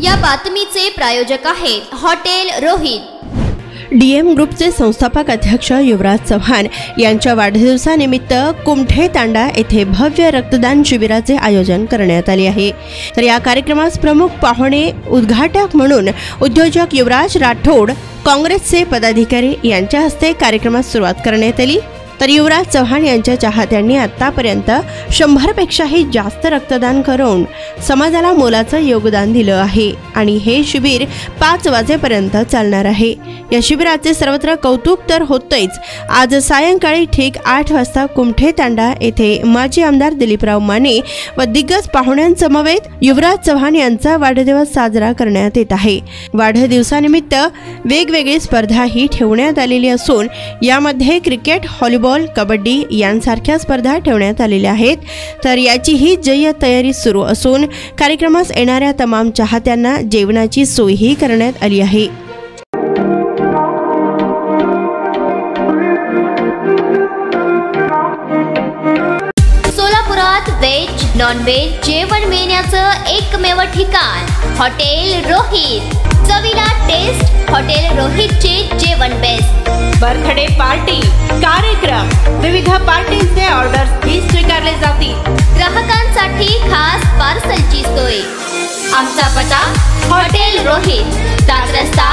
या बातमीचे प्रायोजक आहेत हॉटेल रोहित। डीएम ग्रुपचे संस्थापक अध्यक्ष युवराज चव्हाण यांच्या वाढदिवसानिमित्त कुमठे तांडा येथे भव्य रक्तदान शिबिराचे आयोजन करण्यात आले आहे। तर या कार्यक्रमास प्रमुख पाहुणे उद्घाटक म्हणून उद्योजक युवराज राठोड, काँग्रेसचे पदाधिकारी यांच्या हस्ते कार्यक्रमास सुरुवात करण्यात आली। तर युवराज चव्हाण यांच्या चाहत्यांनी आतापर्यंत 100 पेक्षाही जास्त रक्तदान करून समाजाला मोलाचं योगदान दिलं आहे आणि हे शिबिर 5 वाजेपर्यंत चालणार आहे। या शिबिराचे सर्वत्र कौतुक तर होतेच। आज सायंकाळी ठीक 8 वाजता कुमठे तांडा येथे माजी आमदार दिलीपराव माने व दिग्गज पाहुण्यांसमवेत युवराज चव्हाण यांचा वाढदिवस साजरा करण्यात येत आहे। वाढदिवसानिमित्त वेगवेगळी स्पर्धाही ठेवण्यात आलेली असून यामध्ये क्रिकेट, व्हॉलीबॉल, कबड्डी यांसारख्या स्पर्धा ठेवण्यात आलेल्या आहेत। तर याची ही जय्यत तयारी सुरू असून कार्यक्रमास येणाऱ्या तमाम चाहत्यांना जेवणाची सोयही करण्यात आली आहे। सोलापुरात व्हेज, नॉन व्हेज जेवण मिळण्याचं एकमेव ठिकाण हॉटेल रोहित। चवीला टेस्ट, हॉटेल रोहितचे जेवण बेस्ट। बर्थडे पार्टी, कार्यक्रम, विविध पार्टींचे ऑर्डर्स ही स्वीकारले जातील। ग्राहकांसाठी खास पार्सलची सोय। आमचा पत्ता हॉटेल रोहित, 7 रस्ता